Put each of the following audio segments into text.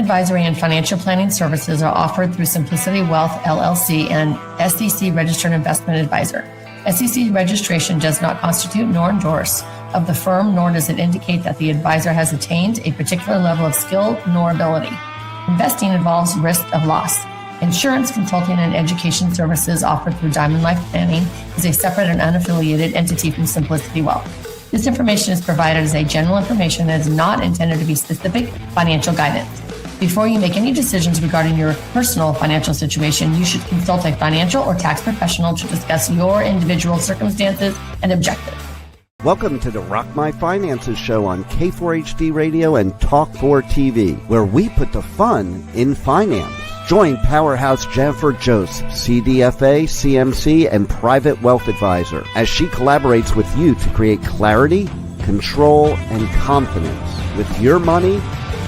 advisory and financial planning services are offered through Simplicity Wealth, LLC, and SEC Registered Investment Advisor. SEC registration does not constitute nor endorse of the firm, nor does it indicate that the advisor has attained a particular level of skill nor ability. Investing involves risk of loss. Insurance, consulting, and education services offered through Diamond Life Planning is a separate and unaffiliated entity from Simplicity Wealth. This information is provided as a general information and is not intended to be specific financial guidance. Before you make any decisions regarding your personal financial situation, you should consult a financial or tax professional to discuss your individual circumstances and objectives. Welcome to the Rock My Finances show on K4HD Radio and Talk4 TV, where we put the fun in finance. Join Powerhouse Jennifer Jost, CDFA, CMC, and Private Wealth Advisor, as she collaborates with you to create clarity, control, and confidence with your money,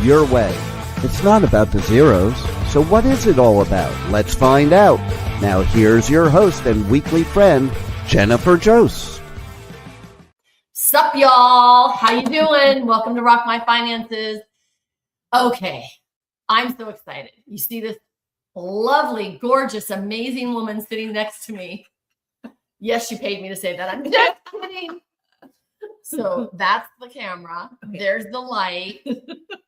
your way. It's not about the zeros, so what is it all about? Let's find out. Now here's your host and weekly friend, Jennifer Jost. Sup, y'all? How you doing? Welcome to Rock My Finances. Okay, I'm so excited. You see this lovely, gorgeous, amazing woman sitting next to me. Yes, she paid me to say that. I'm just kidding. So that's the camera. Okay. There's the light.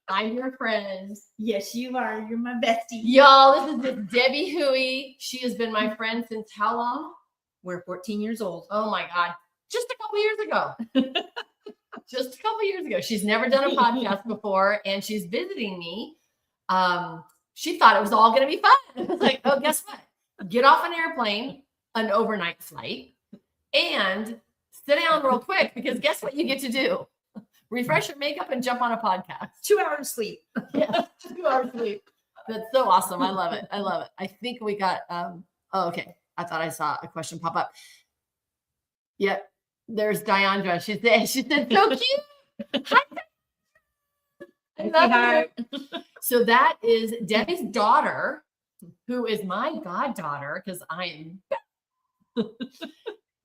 I'm your friend. Yes, you are. You're my bestie. Y'all, this is Debbie Hooey. She has been my friend since how long? We're 14 years old. Oh my God. Just a couple years ago. Just a couple years ago. She's never done a podcast before, and she's visiting me. She thought it was all going to be fun. I was like, oh, guess what? Get off an airplane, an overnight flight, and sit down real quick, because guess what you get to do? Refresh your makeup and jump on a podcast. 2 hours sleep. Yeah, 2 hours sleep. That's so awesome. I love it. I love it. I think we got, okay. I thought I saw a question pop up. Yep. There's Diandra. She said, so cute. Hi. I love her. So that is Debbie's daughter, who is my goddaughter, because I am.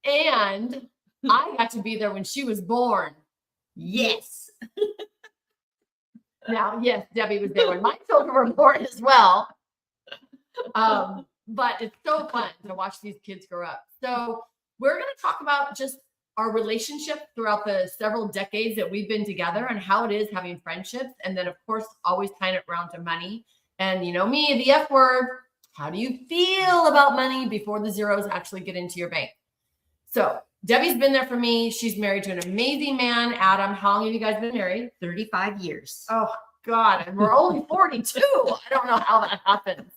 And I got to be there when she was born. Yes. Now, yes, Debbie was there when my children were born as well. But it's so fun to watch these kids grow up. So we're going to talk about just our relationship throughout the several decades that we've been together and how it is having friendships. And then, of course, always tying it around to money. And you know me, the F word, how do you feel about money before the zeros actually get into your bank? So Debbie's been there for me. She's married to an amazing man, Adam. How long have you guys been married? 35 years. Oh, God. And we're only 42. I don't know how that happens.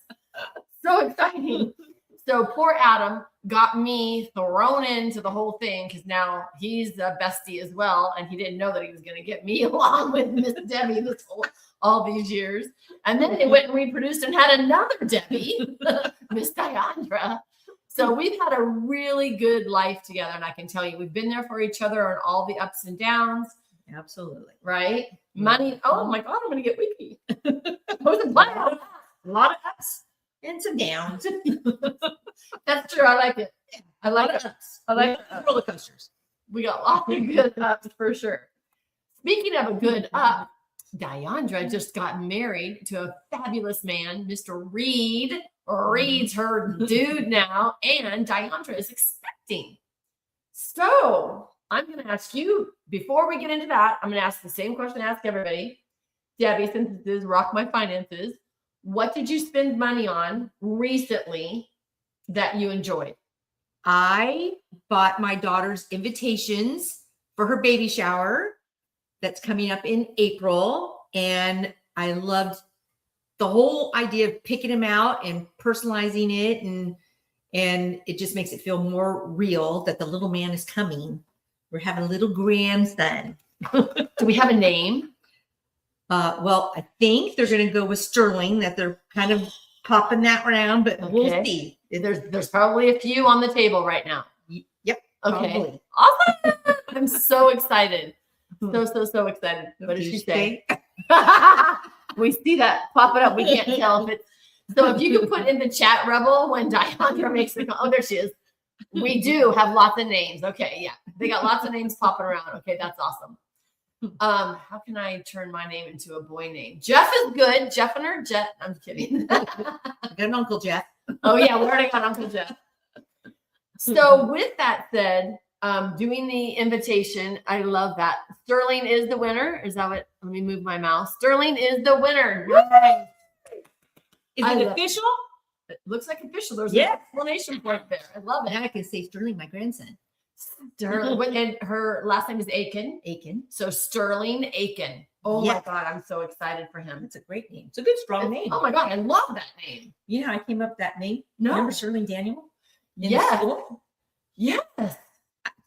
So exciting. So poor Adam got me thrown into the whole thing, because now he's a bestie as well. And he didn't know that he was going to get me along with Miss Debbie all these years. And then they went and reproduced and had another Debbie, Miss Diandra. So we've had a really good life together. And I can tell you, we've been there for each other on all the ups and downs. Absolutely. Right? Money. Oh my God, I'm going to get weepy. A lot of ups. And some downs. That's true. I like it. I like ups. I like roller coasters. We got lots of good ups for sure. Speaking of a good up, Diandra just got married to a fabulous man, Mr. Reed. Reed's her dude now, and Diandra is expecting. So I'm going to ask you, before we get into that, I'm going to ask the same question I ask everybody. Debbie, since this is Rock My Finances, what did you spend money on recently that you enjoyed? I bought my daughter's invitations for her baby shower that's coming up in April. And I loved the whole idea of picking them out and personalizing it. And it just makes it feel more real that the little man is coming. We're having a little grandson. Do we have a name? Well, I think they're going to go with Sterling, that they're kind of popping that around, but we'll see. There's probably a few on the table right now. Yep. Okay. Probably. Awesome. I'm so excited. So excited. What did she say? We see that popping up. We can't tell if it's. So if you could put in the chat, Rebel, when Diandra makes the call. Oh, there she is. We do have lots of names. Okay. Yeah. They got lots of names popping around. Okay. That's awesome. How can I turn my name into a boy name? Jeff is good. Jeffiner, Jeff. I'm kidding. I got an Uncle Jeff. Oh yeah, we already got Uncle Jeff. So with that said, doing the invitation, I love that. Sterling is the winner. Is that what? Let me move my mouse. Sterling is the winner. Nice. Is it official? It looks like official. There's an explanation point there. I love it. Now I can say Sterling, my grandson. Sterling, and her last name is Aiken. Aiken. So Sterling Aiken. Oh my God, I'm so excited for him. It's a great name. It's a good, strong name. Oh my God, I love that name. You know how I came up with that name? No. Remember Sterling Daniel? Yes. Yes.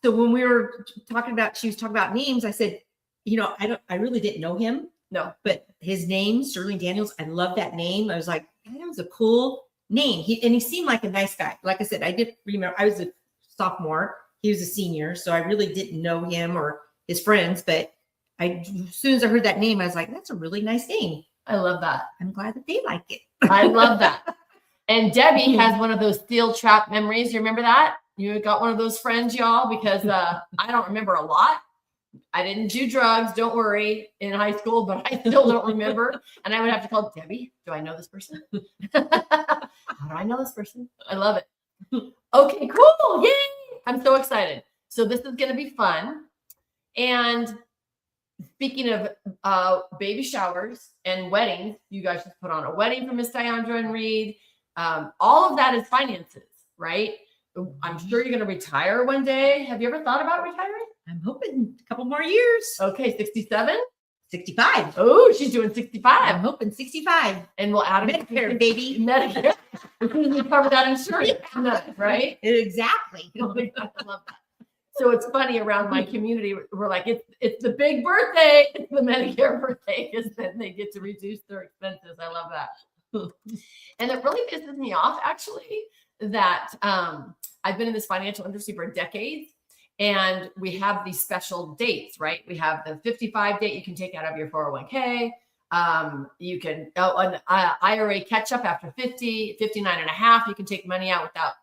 So when we were talking about, she was talking about names, I said, I really didn't know him. No. But his name, Sterling Daniels, I love that name. I was like, that was a cool name. He seemed like a nice guy. Like I said, I didn't remember, I was a sophomore. He was a senior. So I really didn't know him or his friends, but as soon as I heard that name, I was like, that's a really nice name. I love that. I'm glad that they like it. I love that. And Debbie has one of those steel trap memories. You remember that? You got one of those friends, y'all, because I don't remember a lot. I didn't do drugs, don't worry, in high school, but I still don't remember. And I would have to call Debbie. Do I know this person? How do I know this person? I love it. Okay, cool. Yay. I'm so excited. So this is going to be fun. And speaking of baby showers and weddings, you guys just put on a wedding for Miss Diandra and Reed. All of that is finances, right? I'm sure you're going to retire one day. Have you ever thought about retiring? I'm hoping a couple more years. Okay, 67? 65. Oh, she's doing 65. I'm hoping 65. And we'll add Medicare, baby. Medicare. We cover that insurance, right? Exactly. Oh my God, I love that. So it's funny around my community. We're like, it's the big birthday. It's the Medicare birthday because then they get to reduce their expenses. I love that. And it really pisses me off, actually, that I've been in this financial industry for decades. And we have these special dates, right? We have the 55 date you can take out of your 401k. You can, an IRA catch up after 50, 59 and a half, you can take money out without.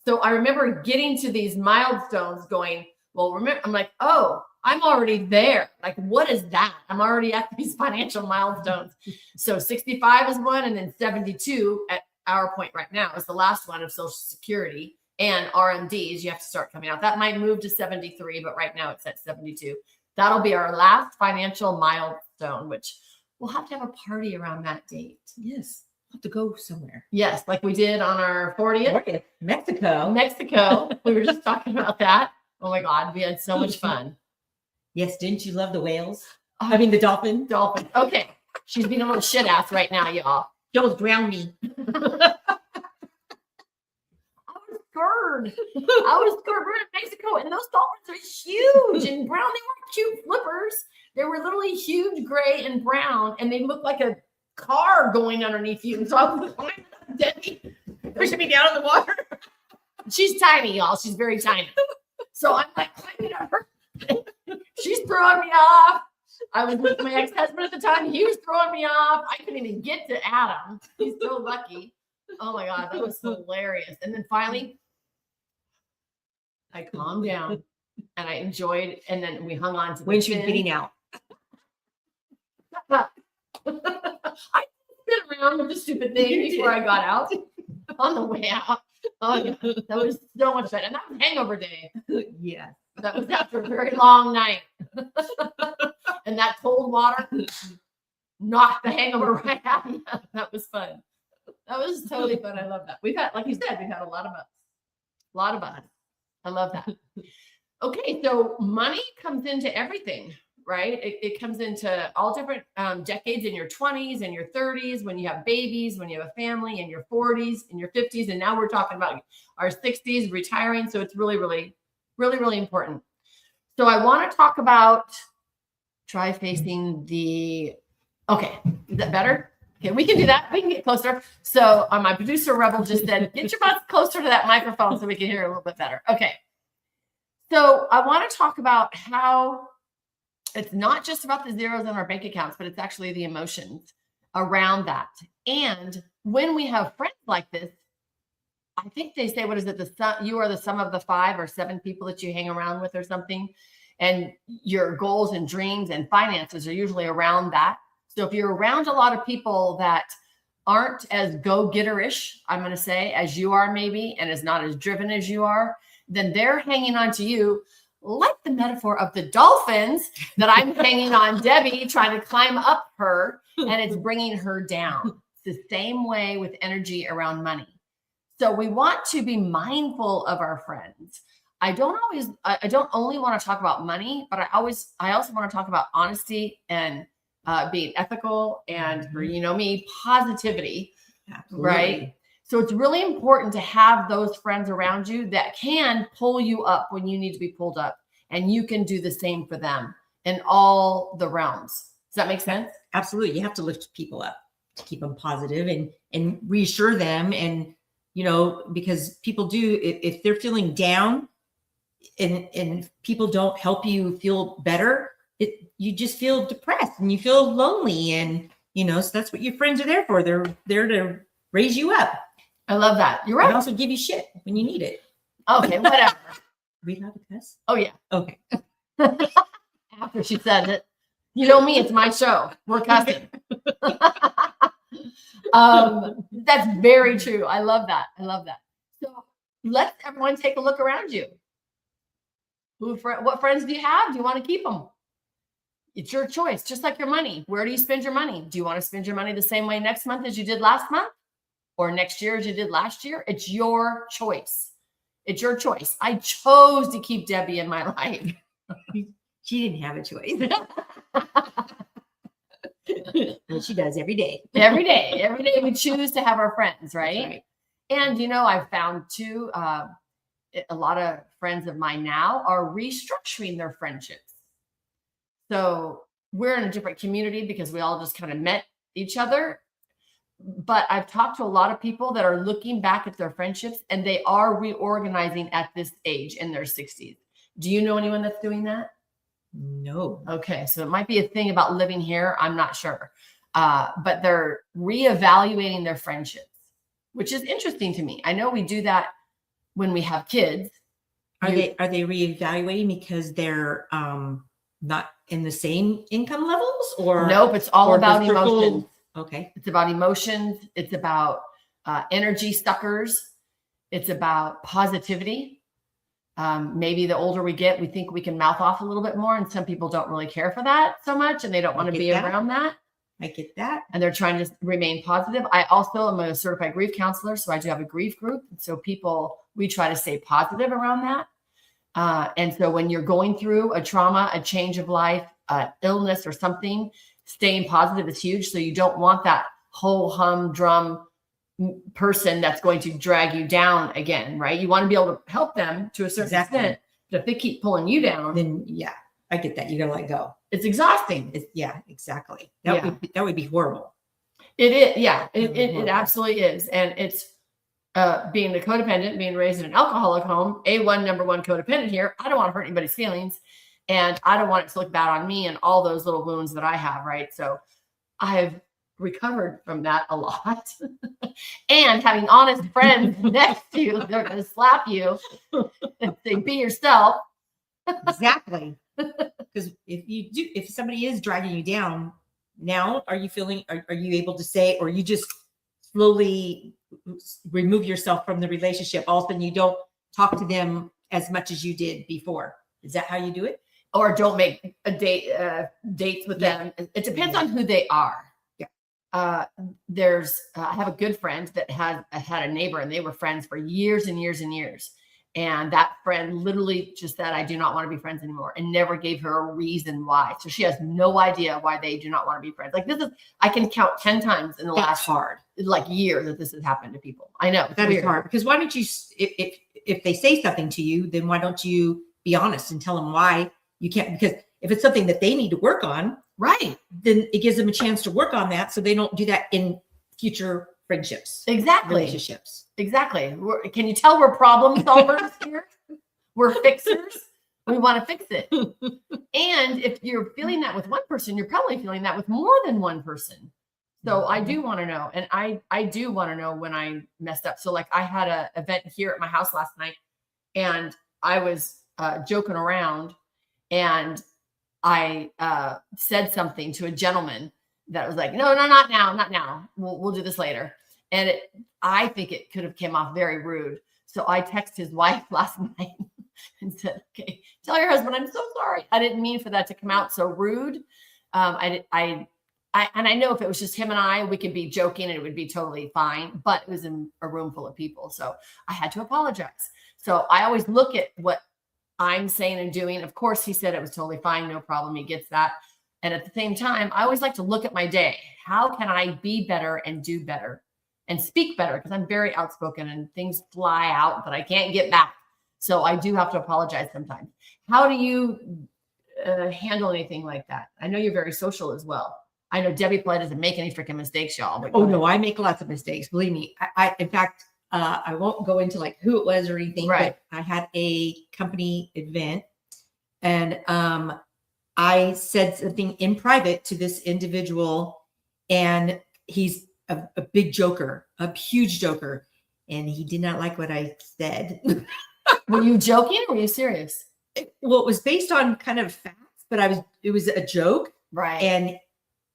So I remember getting to these milestones going, well, remember, I'm like, oh, I'm already there. Like, what is that? I'm already at these financial milestones. So 65 is one, and then 72 at our point right now is the last one of Social Security. And RMDs, you have to start coming out. That might move to 73, but right now it's at 72. That'll be our last financial milestone, which we'll have to have a party around that date. Yes. We'll have to go somewhere. Yes, like we did on our 40th. Mexico. We were just talking about that. Oh my God, we had so much fun. Yes, didn't you love the whales? I mean, the dolphin. Dolphin. Okay. She's being a little shit ass right now, y'all. Jost drowned me. I was scared. We're in Mexico, and those dolphins are huge and brown. They weren't cute flippers. They were literally huge, gray and brown, and they looked like a car going underneath you. So I was climbing up Debbie, pushing me down in the water. She's tiny, y'all. She's very tiny. So I'm like climbing up her. She's throwing me off. I was with my ex-husband at the time. He was throwing me off. I couldn't even get to Adam. He's so lucky. Oh my God, that was hilarious. And then finally, I calmed down and I enjoyed, and then we hung on to when she was getting out. I sit around with the stupid thing before I got out on the way out. Oh, yeah. That was so much fun. And that was hangover day. Yeah. That was after a very long night. And that cold water knocked the hangover right out of you. That was fun. That was totally fun. I love that. We've had, like you said, we've had a lot of us. I love that. Okay, so money comes into everything, right? It comes into all different decades, in your 20s and your 30s, when you have babies, when you have a family, in your 40s, in your 50s, and now we're talking about our 60s, retiring. So it's really, really, really, really important. So I want to talk about try facing the. Okay, is that better? Okay, we can do that. We can get closer. So my producer Rebel just said, get your butts closer to that microphone so we can hear a little bit better. Okay. So I want to talk about how it's not just about the zeros in our bank accounts, but it's actually the emotions around that. And when we have friends like this, I think they say, what is it? You are the sum of the 5 or 7 people that you hang around with or something. And your goals and dreams and finances are usually around that. So if you're around a lot of people that aren't as go-getter-ish, I'm going to say, as you are maybe, and is not as driven as you are, then they're hanging on to you like the metaphor of the dolphins that I'm hanging on Debbie, trying to climb up her, and it's bringing her down. It's the same way with energy around money. So we want to be mindful of our friends. I don't only want to talk about money, but I also want to talk about honesty and being ethical and, you know me, positivity. Absolutely. Right? So it's really important to have those friends around you that can pull you up when you need to be pulled up, and you can do the same for them in all the realms. Does that make sense? Absolutely. You have to lift people up to keep them positive and reassure them. And, you know, because people do, if they're feeling down and people don't help you feel better, you just feel depressed and you feel lonely. And, you know, so that's what your friends are there for. They're there to raise you up. I love that. You're right. And also give you shit when you need it. Okay, whatever. We allowed to cuss? Oh, yeah. Okay. After she says it. You know me, it's my show. We're cussing. That's very true. I love that. So let everyone take a look around you. What friends do you have? Do you want to keep them? It's your choice, just like your money. Where do you spend your money? Do you want to spend your money the same way next month as you did last month? Or next year as you did last year? It's your choice. It's your choice. I chose to keep Debbie in my life. She didn't have a choice. Well, she does every day. Every day we choose to have our friends, right? And, you know, I've found too, a lot of friends of mine now are restructuring their friendships. So we're in a different community because we all just kind of met each other. But I've talked to a lot of people that are looking back at their friendships, and they are reorganizing at this age in their 60s. Do you know anyone that's doing that? No. Okay. So it might be a thing about living here. I'm not sure. But they're reevaluating their friendships, which is interesting to me. I know we do that when we have kids. Are they reevaluating because they're not in the same income levels, or nope? It's all about emotions. Okay. It's about emotions. It's about energy suckers. It's about positivity. Maybe the older we get, we think we can mouth off a little bit more, and some people don't really care for that so much, and they don't want to be around that. I get that. And they're trying to remain positive. I also am a certified grief counselor, so I do have a grief group. So we try to stay positive around that. And so when you're going through a trauma, a change of life, illness or something, staying positive is huge. So you don't want that whole humdrum person that's going to drag you down again, right? You want to be able to help them to a certain extent. But if they keep pulling you down, then yeah, I get that. You gotta let go. It's exhausting. Yeah, exactly. That would be horrible. It is. Yeah, it absolutely is. And it's being a codependent, being raised in an alcoholic home, number one codependent here. I don't want to hurt anybody's feelings, and I don't want it to look bad on me and all those little wounds that I have, right? So I've recovered from that a lot. And having honest friends next to you, they're going to slap you and say, be yourself. Exactly. Because if somebody is dragging you down now, are you able to say, or you just slowly remove yourself from the relationship? All of a sudden you don't talk to them as much as you did before. Is that how you do it? Or don't make dates with them. It depends on who they are. I have a good friend that had a neighbor, and they were friends for years and years and years. And that friend literally just said, I do not want to be friends anymore, and never gave her a reason why. So she has no idea why they do not want to be friends. Like I can count 10 times in the last year that this has happened to people. I know that is hard, because why don't you, if they say something to you, then why don't you be honest and tell them why you can't? Because if it's something that they need to work on, right, then it gives them a chance to work on that, so they don't do that in future friendships. Exactly. Relationships. Exactly. Can you tell we're problem solvers here? We're fixers. We want to fix it. And if you're feeling that with one person, you're probably feeling that with more than one person. So I do want to know. And I do want to know when I messed up. So like I had an event here at my house last night, and I was joking around, And I said something to a gentleman that was like, no, not now. We'll do this later. And I think it could have came off very rude. So I texted his wife last night and said, okay, tell your husband, I'm so sorry. I didn't mean for that to come out so rude. And I know if it was just him and I, we could be joking and it would be totally fine, but it was in a room full of people. So I had to apologize. So I always look at what I'm saying and doing. Of course, he said it was totally fine. No problem. He gets that. And at the same time, I always like to look at my day. How can I be better and do better and speak better? Because I'm very outspoken and things fly out that I can't get back. So I do have to apologize sometimes. How do you handle anything like that? I know you're very social as well. I know Debbie Plett doesn't make any freaking mistakes, y'all. Oh no, I make lots of mistakes. Believe me. In fact, I won't go into like who it was or anything, right. But I had a company event and I said something in private to this individual, and he's a big joker, a huge joker, and he did not like what I said. Were you joking or were you serious? Well, it was based on kind of facts, but it was a joke. Right. And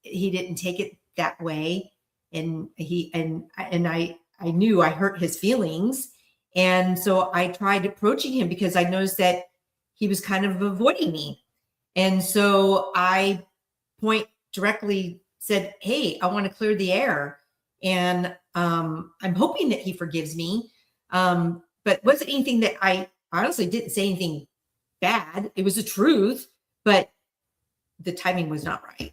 he didn't take it that way. And I knew I hurt his feelings. And so I tried approaching him because I noticed that he was kind of avoiding me. And so I directly said, hey, I want to clear the air. And I'm hoping that he forgives me. But wasn't anything that I honestly didn't say anything bad. It was the truth, but the timing was not right.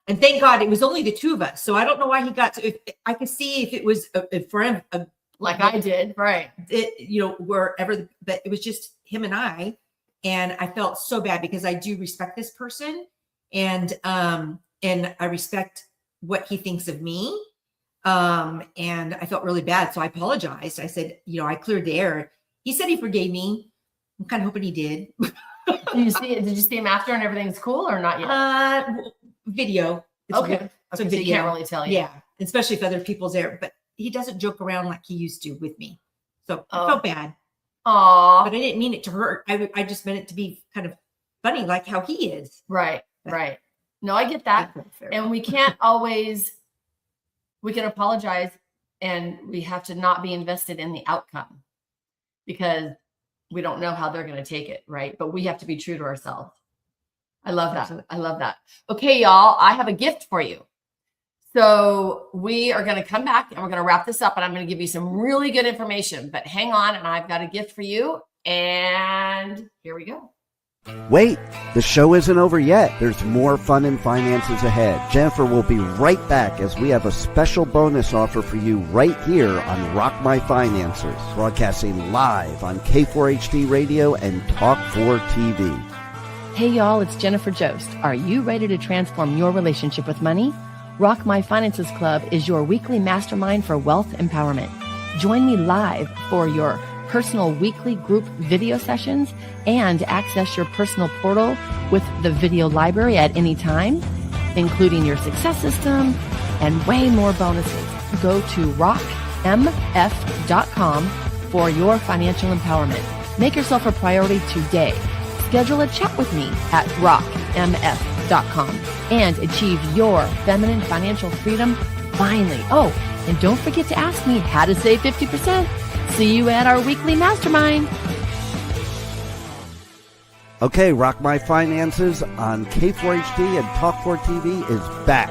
And thank God it was only the two of us. So I don't know why he got to, if I could see if it was a friend, like I did. Right. Wherever, but it was just him and I. And I felt so bad because I do respect this person. And I respect what he thinks of me. And I felt really bad. So I apologized. I said, I cleared the air. He said he forgave me. I'm kind of hoping he did. Did you see him after and everything's cool or not yet? Video. Okay. So video. he can't really tell you. Yeah. Especially if other people's there, but he doesn't joke around like he used to with me. So I felt bad. Aw. But I didn't mean it to hurt. I just meant it to be kind of funny, like how he is. Right. Right. No, I get that. And we can't always, we can apologize and we have to not be invested in the outcome because we don't know how they're going to take it. Right. But we have to be true to ourselves. I love that. Absolutely. I love that. Okay, y'all, I have a gift for you. So we are going to come back and we're going to wrap this up and I'm going to give you some really good information, but hang on. And I've got a gift for you. And here we go. Wait, the show isn't over yet. There's more fun and finances ahead. Jennifer will be right back as we have a special bonus offer for you right here on Rock My Finances, broadcasting live on K4HD Radio and Talk 4 TV. Hey y'all, it's Jennifer Jost. Are you ready to transform your relationship with money? Rock My Finances Club is your weekly mastermind for wealth empowerment. Join me live for your personal weekly group video sessions and access your personal portal with the video library at any time, including your success system and way more bonuses. Go to rockmf.com for your financial empowerment. Make yourself a priority today. Schedule a chat with me at rockmf.com and achieve your feminine financial freedom finally. Oh, and don't forget to ask me how to save 50%. See you at our weekly mastermind. Okay, Rock My Finances on K4HD and Talk 4 TV is back.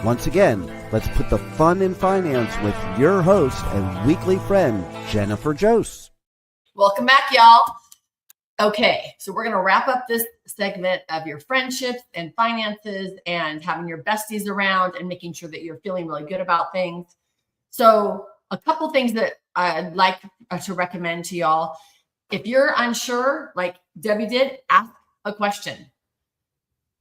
Once again, let's put the fun in finance with your host and weekly friend, Jennifer Jost. Welcome back, y'all. Okay, so we're going to wrap up this segment of your friendships and finances and having your besties around and making sure that you're feeling really good about things. So a couple things that I'd like to recommend to y'all. If you're unsure, like Debbie did, ask a question.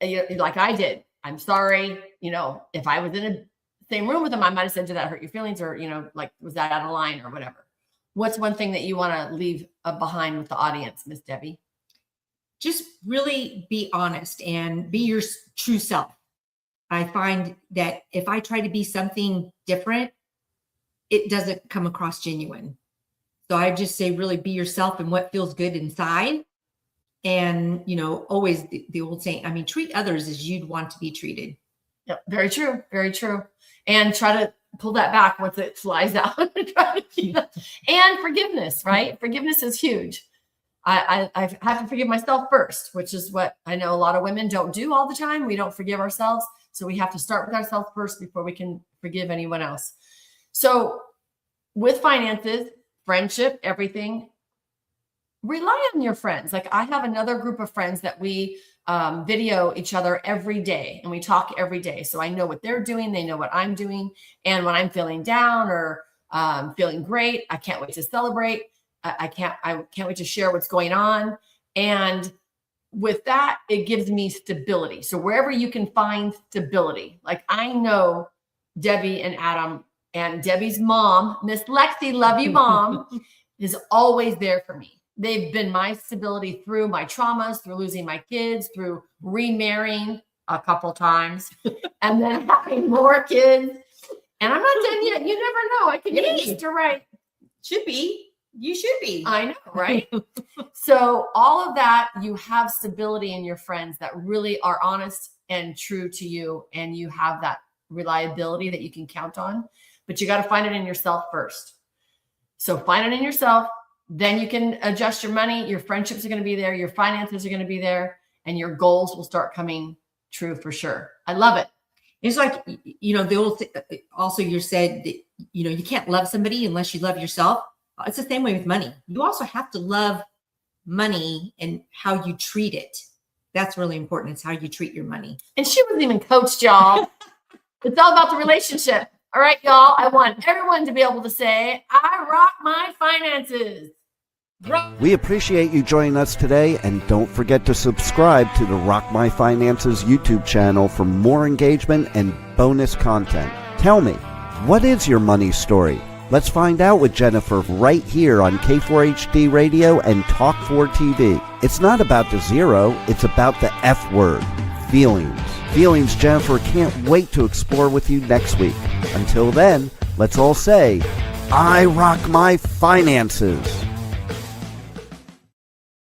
Like I did. I'm sorry. If I was in a same room with them, I might have said, did that hurt your feelings? Or, like, was that out of line or whatever? What's one thing that you want to leave behind with the audience, Miss Debbie? Just really be honest and be your true self. I find that if I try to be something different, it doesn't come across genuine. So I just say, really be yourself and what feels good inside. And, always the old saying, treat others as you'd want to be treated. Yep. Very true. Very true. And try to pull that back once it flies out. And forgiveness, right? Forgiveness is huge. I have to forgive myself first, which is what I know a lot of women don't do all the time. We don't forgive ourselves. So we have to start with ourselves first before we can forgive anyone else. So with finances, friendship, everything, rely on your friends. Like I have another group of friends that we video each other every day, and we talk every day. So I know what they're doing. They know what I'm doing. And when I'm feeling down or feeling great, I can't wait to celebrate. I can't wait to share what's going on. And with that, it gives me stability. So wherever you can find stability, like I know Debbie and Adam and Debbie's mom, Miss Lexi, love you, mom, is always there for me. They've been my stability through my traumas, through losing my kids, through remarrying a couple times, and then having more kids. And I'm not done yet. You never know. I could get Easter right. Should be. You should be. I know, right? So all of that, you have stability in your friends that really are honest and true to you. And you have that reliability that you can count on, but you got to find it in yourself first. So find it in yourself. Then you can adjust your money. Your friendships are going to be there. Your finances are going to be there, and your goals will start coming true for sure. I love it. It's like, the old, also you said that, you can't love somebody unless you love yourself. It's the same way with money. You also have to love money and how you treat it. That's really important. It's how you treat your money. And she wasn't even coached, y'all. It's all about the relationship. All right, y'all. I want everyone to be able to say, I rock my finances. We appreciate you joining us today, and don't forget to subscribe to the Rock My Finances YouTube channel for more engagement and bonus content. Tell me, what is your money story? Let's find out with Jennifer right here on K4HD Radio and Talk4TV. It's not about the zero, it's about the F word, feelings. Feelings Jennifer can't wait to explore with you next week. Until then, let's all say, I rock my finances.